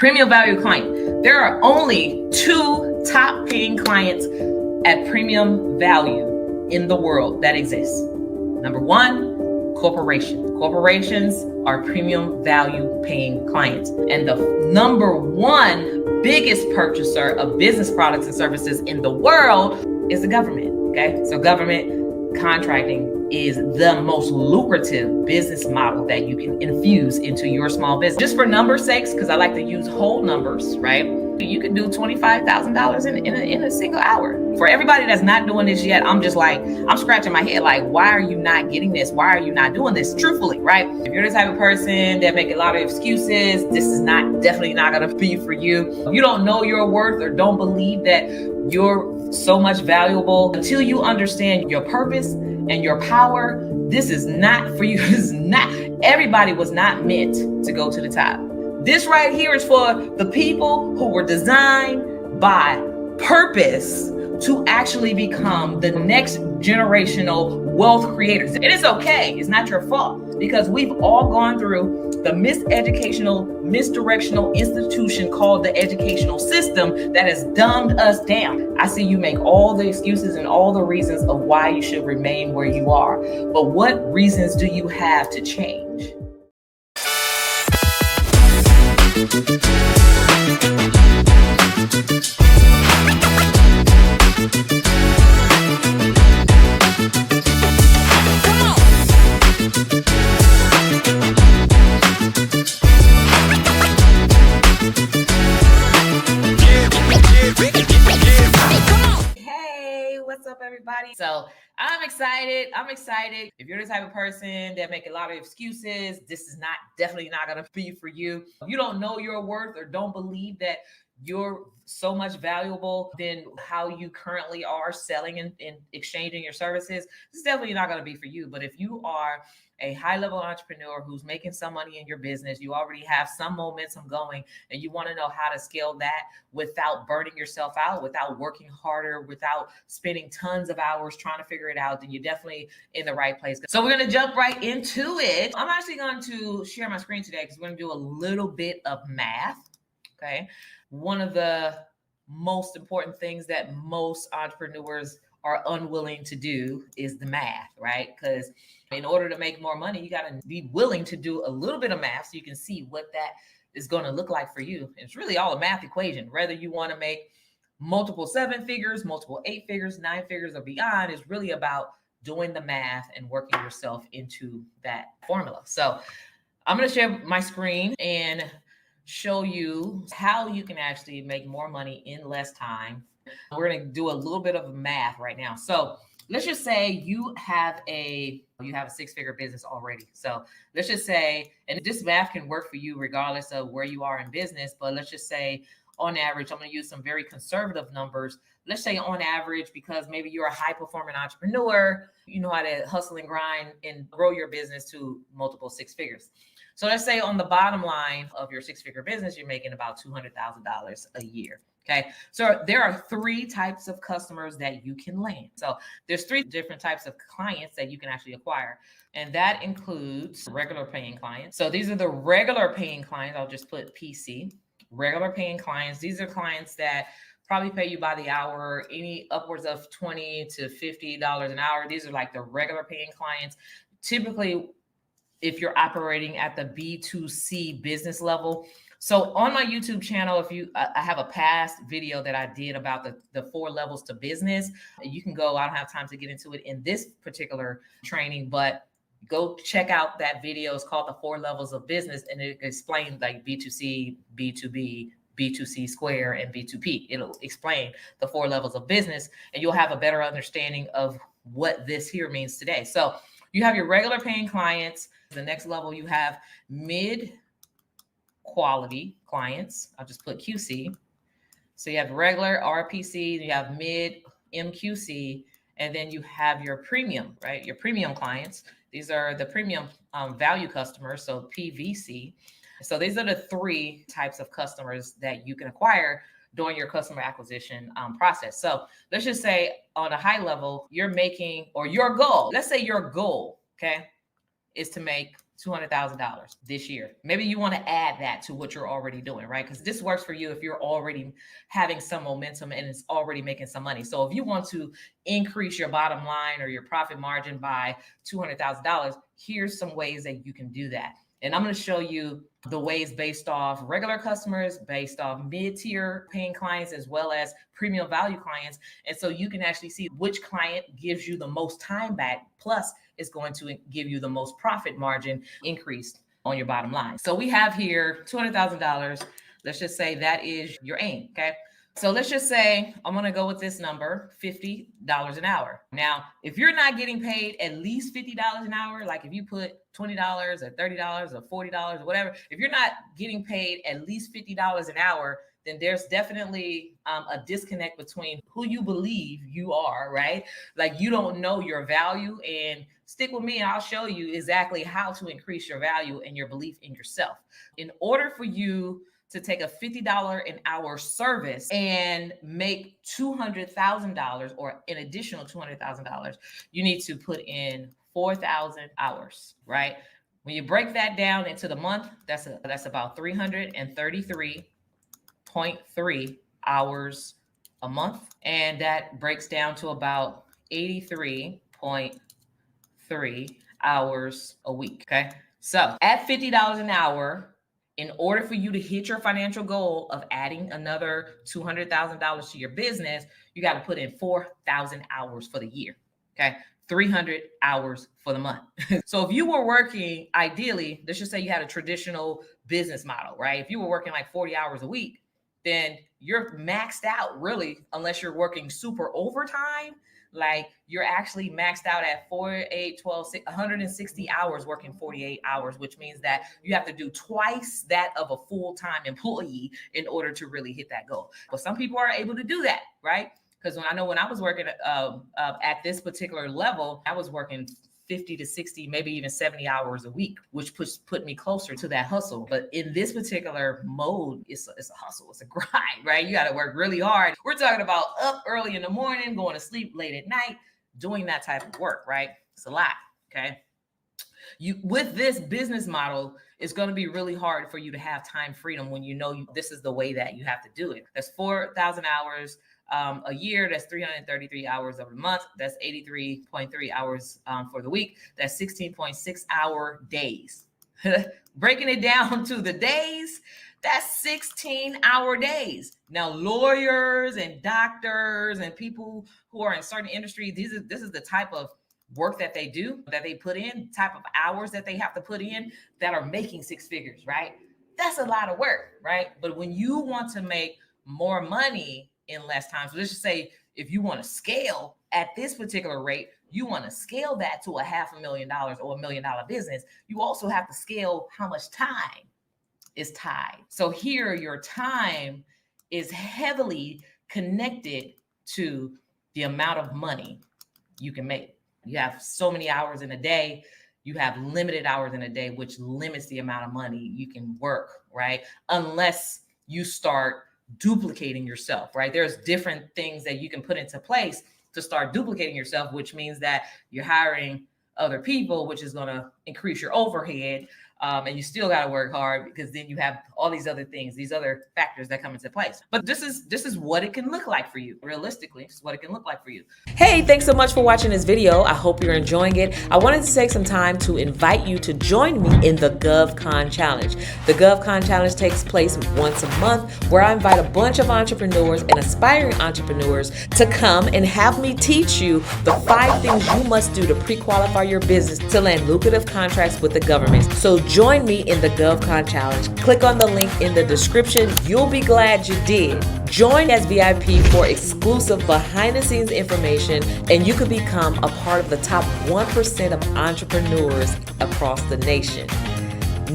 Premium value client. There are only 2 top paying clients at premium value in the world that exist. Number 1, corporation. Corporations are premium value paying clients. And the number 1 biggest purchaser of business products and services in the world is the government. Okay, so government contracting is the most lucrative business model that you can infuse into your small business. Just for numbers' sakes, because I like to use whole numbers, right? You can do $25,000 in a single hour. For everybody that's not doing this yet, I'm scratching my head like, why are you not getting this? Why are you not doing this? Truthfully, right? If you're the type of person that make a lot of excuses, this is definitely not going to be for you. You don't know your worth or don't believe that you're so much valuable until you understand your purpose and your power. This is not for you. This is not. Everybody was not meant to go to the top. This right here is for the people who were designed by purpose to actually become the next generational wealth creators. And it's okay. It's not your fault, because we've all gone through the misdirectional institution called the educational system that has dumbed us down. I see you make all the excuses and all the reasons of why you should remain where you are. But what reasons do you have to change? What's up, everybody? So I'm excited. If you're the type of person that make a lot of excuses, this is definitely not going to be for you. If you don't know your worth or don't believe that you're so much valuable than how you currently are selling and exchanging your services, this is definitely not going to be for you. But if you are a high-level entrepreneur who's making some money in your business, you already have some momentum going, and you want to know how to scale that without burning yourself out, without working harder, without spending tons of hours trying to figure it out, then you're definitely in the right place. So we're going to jump right into it. I'm actually going to share my screen today because we're going to do a little bit of math. Okay. One of the most important things that most entrepreneurs are unwilling to do is the math, right? Because in order to make more money, you got to be willing to do a little bit of math so you can see what that is going to look like for you. It's really all a math equation. Whether you want to make multiple 7 figures, multiple 8 figures, 9 figures, or beyond, is really about doing the math and working yourself into that formula. So I'm going to share my screen and show you how you can actually make more money in less time. We're going to do a little bit of math right now. So let's just say you have a 6-figure business already. So let's just say, and this math can work for you regardless of where you are in business, but let's just say on average, I'm going to use some very conservative numbers. Let's say on average, because maybe you're a high performing entrepreneur, you know how to hustle and grind and grow your business to multiple 6 figures. So let's say on the bottom line of your 6-figure business, you're making about $200,000 a year. Okay. So there are 3 types of customers that you can land. So there's 3 different types of clients that you can actually acquire. And that includes regular paying clients. So these are the regular paying clients. I'll just put PC, regular paying clients. These are clients that probably pay you by the hour, any upwards of $20 to $50 an hour. These are like the regular paying clients. Typically, if you're operating at the B2C business level. So on my YouTube channel, I have a past video that I did about the 4 levels to business. You can go, I don't have time to get into it in this particular training, but go check out that video. It's called the 4 levels of business. And it explains like B2C, B2B, B2C square, and B2P. It'll explain the 4 levels of business, and you'll have a better understanding of what this here means today. So you have your regular paying clients. The next level, you have mid quality clients. I'll just put QC. So you have regular RPC, you have mid MQC, and then you have your premium, right? Your premium clients. These are the premium value customers, so PVC. So these are the 3 types of customers that you can acquire during your customer acquisition process. So let's just say on a high level, you're making, or your goal, let's say your goal, okay, is to make $200,000 this year. Maybe you want to add that to what you're already doing, right? Because this works for you if you're already having some momentum and it's already making some money. So if you want to increase your bottom line or your profit margin by $200,000, here's some ways that you can do that. And I'm going to show you the ways based off regular customers, based off mid-tier paying clients, as well as premium value clients. And so you can actually see which client gives you the most time back, plus is going to give you the most profit margin increase on your bottom line. So we have here $200,000. Let's just say that is your aim, okay? So let's just say I'm going to go with this number, $50 an hour. Now, if you're not getting paid at least $50 an hour, like if you put $20 or $30 or $40 or whatever, if you're not getting paid at least $50 an hour, then there's definitely a disconnect between who you believe you are, right? Like you don't know your value, and stick with me and I'll show you exactly how to increase your value and your belief in yourself. In order for you to take a $50 an hour service and make $200,000 or an additional $200,000, you need to put in 4,000 hours, right? When you break that down into the month, that's about 333.3 hours a month. And that breaks down to about 83.3 hours a week, okay? So at $50 an hour, in order for you to hit your financial goal of adding another $200,000 to your business, you got to put in 4,000 hours for the year, okay? 300 hours for the month. So if you were working, ideally, let's just say you had a traditional business model, right? If you were working like 40 hours a week, then you're maxed out really, unless you're working super overtime. Like you're actually maxed out at 4, 8, 12, 160 hours working 48 hours, which means that you have to do twice that of a full-time employee in order to really hit that goal. But some people are able to do that, right? Because when I was working at this particular level, I was working 50 to 60, maybe even 70 hours a week, which put me closer to that hustle. But in this particular mode, it's a hustle, it's a grind, right? You got to work really hard. We're talking about up early in the morning, going to sleep late at night, doing that type of work, right? It's a lot, okay? With this business model, it's going to be really hard for you to have time freedom when you know this is the way that you have to do it. That's 4,000 hours a year. That's 333 hours of a month. That's 83.3 hours for the week. That's 16.6 hour days. Breaking it down to the days, that's 16-hour days. Now, lawyers and doctors and people who are in certain industries, this is the type of work that they do, that they put in, type of hours that they have to put in that are making six figures, right? That's a lot of work, right? But when you want to make more money in less time, so let's just say if you want to scale at this particular rate, you want to scale that to $500,000 or $1 million business, you also have to scale how much time is tied. So here your time is heavily connected to the amount of money you can make. You have so many hours in a day, you have limited hours in a day, which limits the amount of money you can work, right? Unless you start duplicating yourself, right? There's different things that you can put into place to start duplicating yourself, which means that you're hiring other people, which is going to increase your overhead. And you still got to work hard because then you have all these other things, these other factors that come into place. But this is what it can look like for you. Realistically, this is what it can look like for you. Hey, thanks so much for watching this video. I hope you're enjoying it. I wanted to take some time to invite you to join me in the GovCon Challenge. The GovCon Challenge takes place once a month, where I invite a bunch of entrepreneurs and aspiring entrepreneurs to come and have me teach you the 5 things you must do to pre-qualify your business to land lucrative contracts with the government. So join me in the GovCon Challenge. Click on the link in the description. You'll be glad you did. Join as VIP for exclusive behind-the-scenes information, and you could become a part of the top 1% of entrepreneurs across the nation.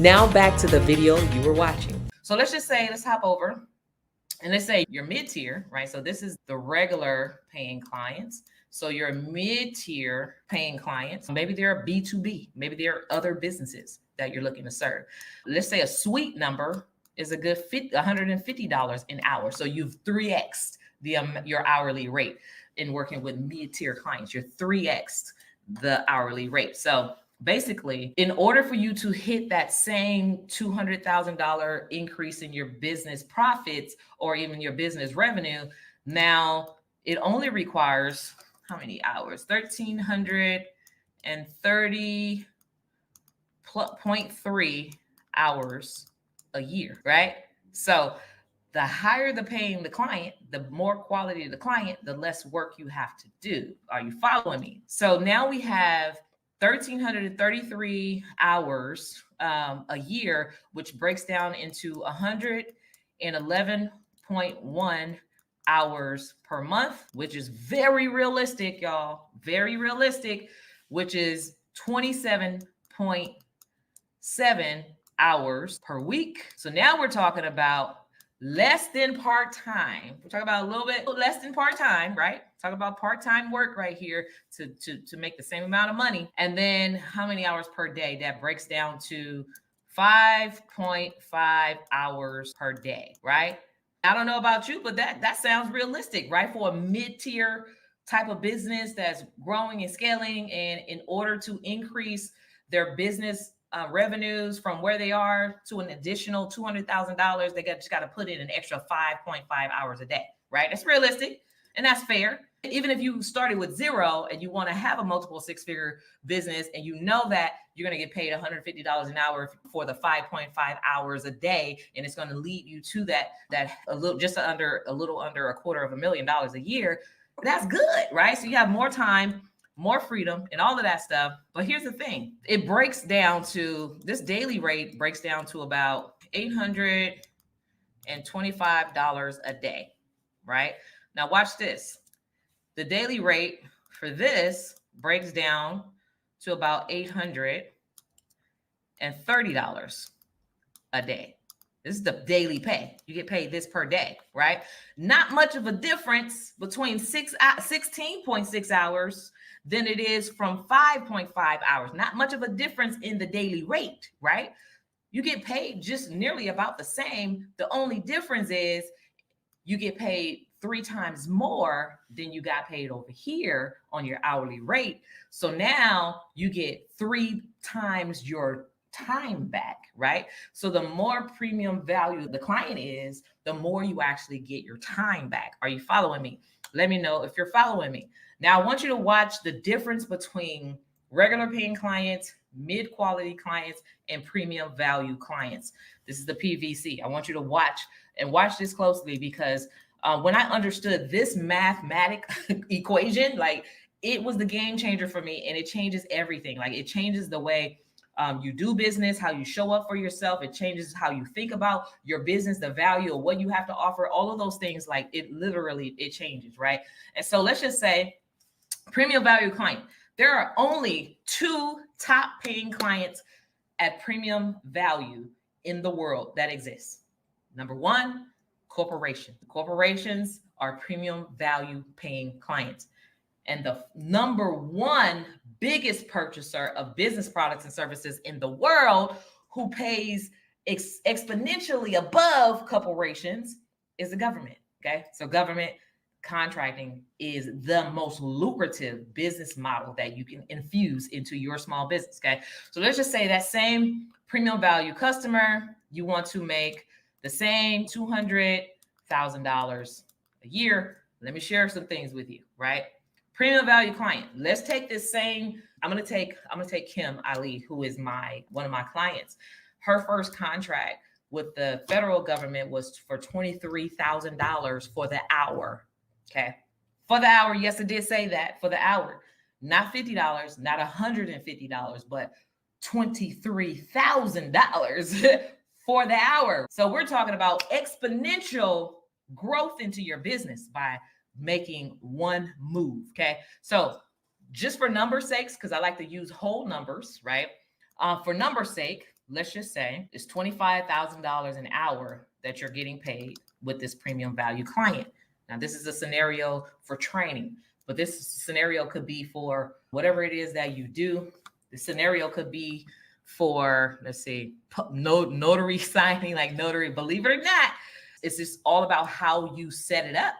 Now back to the video you were watching. So let's hop over, and let's say you're mid-tier, right? So this is the regular paying clients. So your mid-tier paying clients, maybe they're B2B, maybe they're other businesses that you're looking to serve. Let's say a suite number is a good $150 an hour. So you've 3x'd your hourly rate in working with mid-tier clients. You're 3x'd the hourly rate. So basically, in order for you to hit that same $200,000 increase in your business profits or even your business revenue, now it only requires how many hours? 1,330.3 hours a year, right? So the higher the paying the client, the more quality of the client, the less work you have to do. Are you following me? So now we have 1,333 hours a year, which breaks down into 111.1 hours per month, which is very realistic, y'all. Very realistic, which is 27.7 hours per week. So now we're talking about less than part-time. We're talking about a little bit less than part-time, right? Talk about part-time work right here to make the same amount of money. And then how many hours per day? That breaks down to 5.5 hours per day, right? I don't know about you, but that sounds realistic, right? For a mid-tier type of business that's growing and scaling, and in order to increase their business revenues from where they are to an additional $200,000, they just got to put in an extra 5.5 hours a day, right? That's realistic and that's fair. Even if you started with zero and you want to have a multiple six-figure business and you know that you're going to get paid $150 an hour for the 5.5 hours a day, and it's going to lead you to that a little under $250,000 a year, that's good, right? So you have more time, more freedom, and all of that stuff. But here's the thing. It breaks down to, this daily rate breaks down to about $825 a day, right? Now watch this. The daily rate for this breaks down to about $830 a day. This is the daily pay. You get paid this per day, right? Not much of a difference between 16.6 hours than it is from 5.5 hours. Not much of a difference in the daily rate, right? You get paid just nearly about the same. The only difference is you get paid 3 times more than you got paid over here on your hourly rate. So now you get 3 times your time back, right? So the more premium value the client is, the more you actually get your time back. Are you following me? Let me know if you're following me. Now, I want you to watch the difference between regular paying clients, mid-quality clients, and premium value clients. This is the PVC. I want you to watch this closely, because when I understood this mathematic equation, like, it was the game changer for me, and it changes everything. Like, it changes the way you do business, how you show up for yourself. It changes how you think about your business, the value of what you have to offer, all of those things. Like, it changes, right? And so let's just say premium value client. There are only 2 top paying clients at premium value in the world that exists. Number 1, corporation. Corporations are premium value paying clients. And the number 1 biggest purchaser of business products and services in the world, who pays exponentially above corporations, is the government. Okay. So government contracting is the most lucrative business model that you can infuse into your small business. Okay. So let's just say that same premium value customer, you want to make the same $200,000 a year. Let me share some things with you, right? Premium value client. Let's take this same. I'm gonna take Kim Ali, who is one of my clients. Her first contract with the federal government was for $23,000 for the hour. Okay, for the hour. Yes, I did say that, for the hour, not $50, not $150, but $23,000 for the hour. So we're talking about exponential growth into your business by making one move. Okay. So just for numbers' sakes, because I like to use whole numbers, right? For numbers' sake, let's just say it's $25,000 an hour that you're getting paid with this premium value client. Now, this is a scenario for training, but this scenario could be for whatever it is that you do. The scenario could be for, let's see, notary signing, like notary. Believe it or not, it's just all about how you set it up.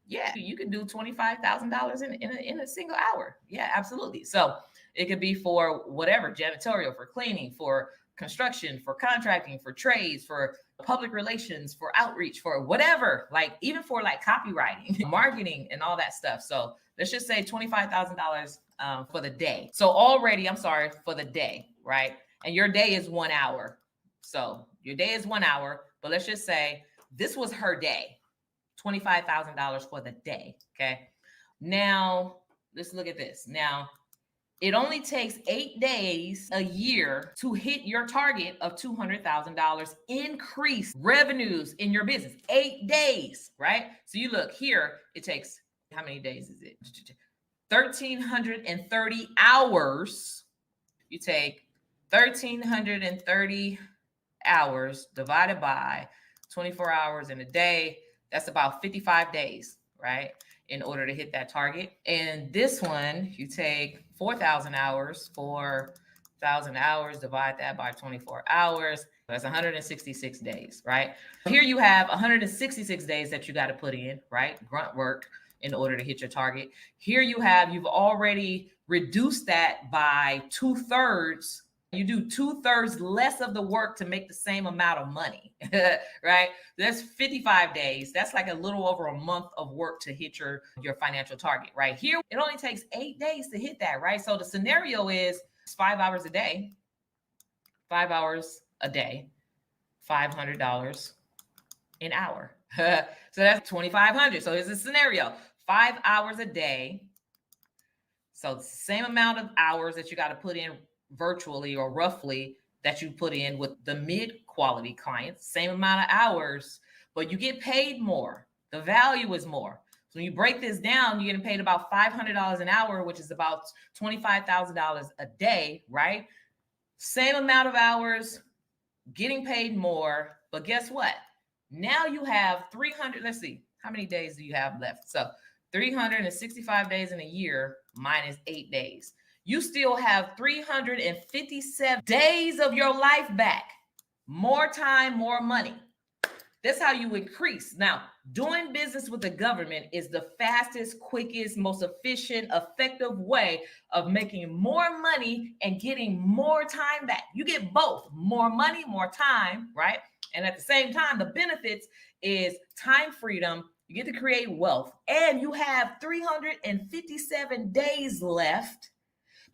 Yeah, you can do $25,000 in a single hour. Yeah, absolutely. So It could be for whatever, janitorial, for cleaning, for construction, for contracting, for trades, for public relations, for outreach, for whatever, like even for like copywriting, marketing, and all that stuff. So let's just say $25,000 for the day. So already, I'm sorry, for the day, right? And your day is 1 hour. So your day is 1 hour, but let's just say this was her day, $25,000 for the day. Okay. Now let's look at this. Now, it only takes 8 days a year to hit your target of $200,000 increase revenues in your business. 8 days, right? So you look here, it takes, how many days is it? 1,330 hours. You take 1,330 hours divided by 24 hours in a day. That's about 55 days, right? In order to hit that target. And this one, you take 4,000 hours, 4,000 hours, divide that by 24 hours. That's 166 days, right? Here you have 166 days that you got to put in, right? Grunt work in order to hit your target. Here you've already reduced that by 2/3. You do 2/3 less of the work to make the same amount of money, right? That's 55 days. That's like a little over a month of work to hit your financial target, right? Here, it only takes 8 days to hit that, right? So the scenario is 5 hours a day, 5 hours a day, $500 an hour. So that's 2,500. So here's a scenario, 5 hours a day. So the same amount of hours that you got to put in virtually or roughly that you put in with the mid-quality clients, same amount of hours, but you get paid more. The value is more. So when you break this down, you're getting paid about $500 an hour, which is about $25,000 a day, right? Same amount of hours, getting paid more, but guess what? Now you have 300, let's see, how many days do you have left? So 365 days in a year minus 8 days. You still have 357 days of your life back. More time, more money. That's how you increase. Now, doing business with the government is the fastest, quickest, most efficient, effective way of making more money and getting more time back. You get both, more money, more time, right? And at the same time, the benefits is time freedom. You get to create wealth, and you have 357 days left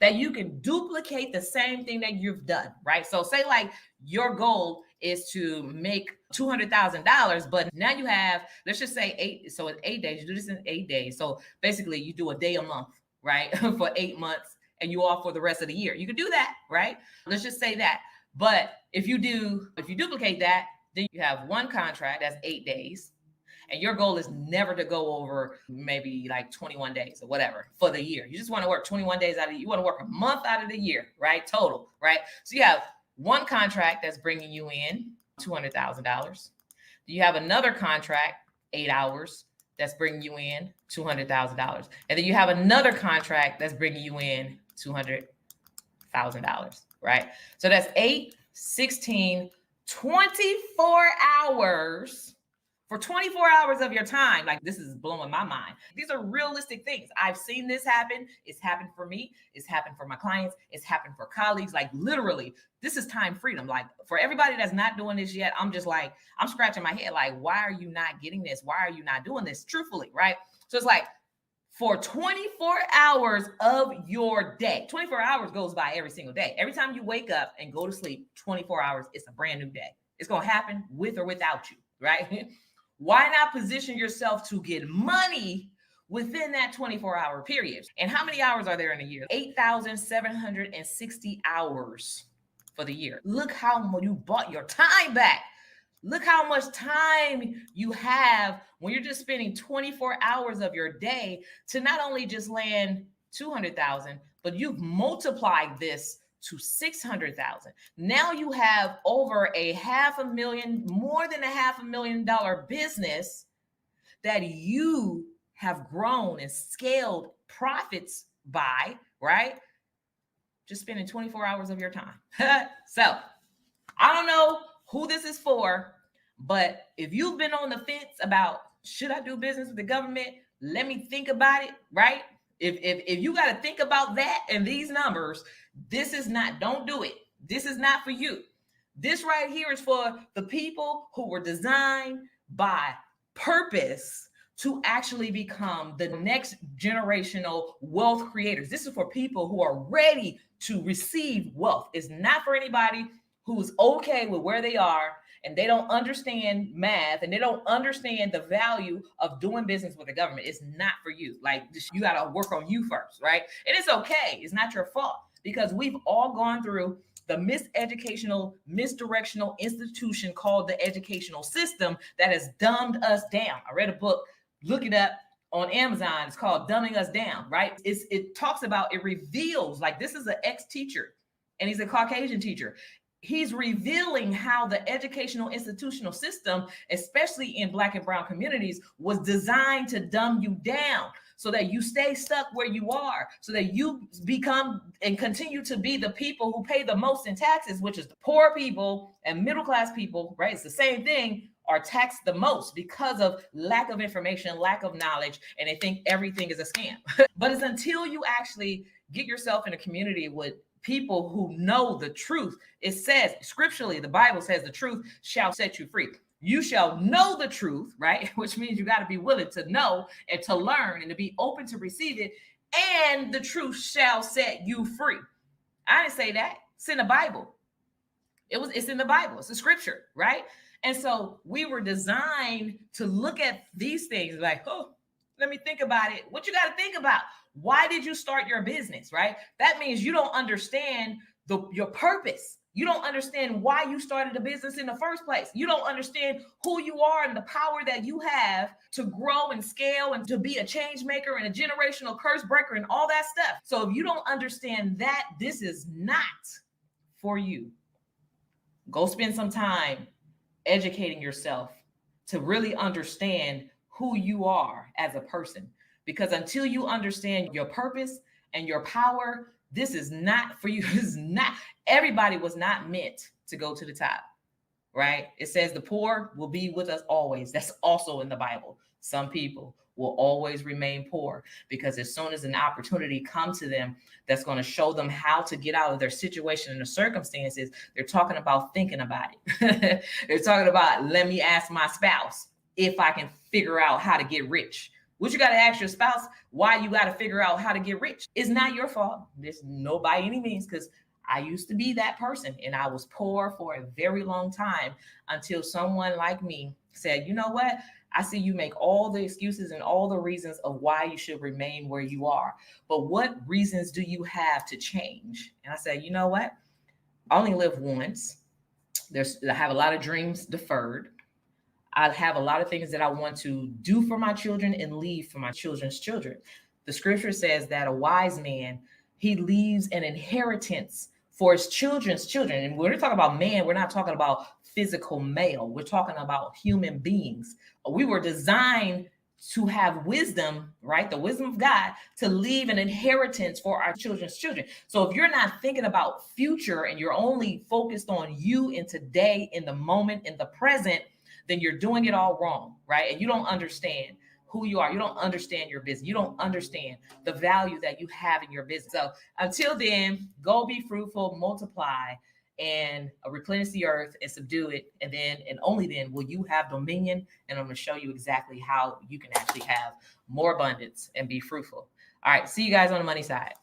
that you can duplicate the same thing that you've done, right? So say like your goal is to make $200,000, but now you have, let's just say 8, so in 8 days, you do this in 8 days. So basically you do a day a month, right? For 8 months, and you off for the rest of the year. You can do that, right? Let's just say that. But if you duplicate that, then you have one contract that's 8 days. And your goal is never to go over maybe like 21 days or whatever for the year. You just want to work 21 days out of the year. You want to work a month out of the year, right? Total, right? So you have one contract that's bringing you in $200,000. You have another contract, 8 hours, that's bringing you in $200,000. And then you have another contract that's bringing you in $200,000, right? So that's 8, 16, 24 hours. For 24 hours of your time. Like, this is blowing my mind. These are realistic things. I've seen this happen. It's happened for me. It's happened for my clients. It's happened for colleagues. Like, literally, this is time freedom. Like, for everybody that's not doing this yet, I'm just like, I'm scratching my head. Like, why are you not getting this? Why are you not doing this? Truthfully, right? So it's like, for 24 hours of your day, 24 hours goes by every single day. Every time you wake up and go to sleep, 24 hours, it's a brand new day. It's going to happen with or without you, right? Why not position yourself to get money within that 24-hour period? And how many hours are there in a year? 8,760 hours for the year. Look how you bought your time back. Look how much time you have when you're just spending 24 hours of your day to not only just land 200,000, but you've multiplied this to 600,000. Now you have over $500,000, more than $500,000 business that you have grown and scaled profits by, right? Just spending 24 hours of your time. So I don't know who this is for, but if you've been on the fence about, should I do business with the government? Let me think about it, right? If you got to think about that and these numbers, this is not, don't do it. This is not for you. This right here is for the people who were designed by purpose to actually become the next generational wealth creators. This is for people who are ready to receive wealth. It's not for anybody who's okay with where they are and they don't understand math and they don't understand the value of doing business with the government. It's not for you. Like, you got to work on you first, right? And it's okay. It's not your fault, because we've all gone through the miseducational, misdirectional institution called the educational system that has dumbed us down. I read a book, look it up on Amazon. It's called Dumbing Us Down, right? It talks about, it reveals, like, this is an ex-teacher and he's a Caucasian teacher. He's revealing how the educational institutional system, especially in Black and brown communities, was designed to dumb you down so that you stay stuck where you are, so that you become and continue to be the people who pay the most in taxes, which is the poor people and middle-class people, right? It's the same thing, are taxed the most because of lack of information, lack of knowledge, and they think everything is a scam. But it's until you actually get yourself in a community with people who know the truth. It says scripturally, the Bible says the truth shall set you free. You shall know the truth, right? Which means you got to be willing to know and to learn and to be open to receive it. And the truth shall set you free. I didn't say that. It's in the Bible. It's in the Bible. It's a scripture, right? And so we were designed to look at these things like, oh, let me think about it. What you got to think about? Why did you start your business, right? That means you don't understand your purpose. You don't understand why you started a business in the first place. You don't understand who you are and the power that you have to grow and scale and to be a change maker and a generational curse breaker and all that stuff. So if you don't understand that, this is not for you. Go spend some time educating yourself to really understand who you are as a person. Because until you understand your purpose and your power, this is not for you. This is not, everybody was not meant to go to the top, right? It says the poor will be with us always. That's also in the Bible. Some people will always remain poor because as soon as an opportunity comes to them that's going to show them how to get out of their situation and the circumstances, they're talking about thinking about it. They're talking about, let me ask my spouse if I can figure out how to get rich. What you got to ask your spouse, why you got to figure out how to get rich. It's not your fault. There's no by any means, because I used to be that person and I was poor for a very long time until someone like me said, you know what? I see you make all the excuses and all the reasons of why you should remain where you are. But what reasons do you have to change? And I said, you know what? I only live once. I have a lot of dreams deferred. I have a lot of things that I want to do for my children and leave for my children's children. The scripture says that a wise man, he leaves an inheritance for his children's children. And when we're talking about man, we're not talking about physical male. We're talking about human beings. We were designed to have wisdom, right? The wisdom of God to leave an inheritance for our children's children. So if you're not thinking about future and you're only focused on you in today, in the moment, in the present, then you're doing it all wrong, right? And you don't understand who you are. You don't understand your business. You don't understand the value that you have in your business. So until then, go be fruitful, multiply, and replenish the earth and subdue it. And then, and only then will you have dominion. And I'm going to show you exactly how you can actually have more abundance and be fruitful. All right. See you guys on the money side.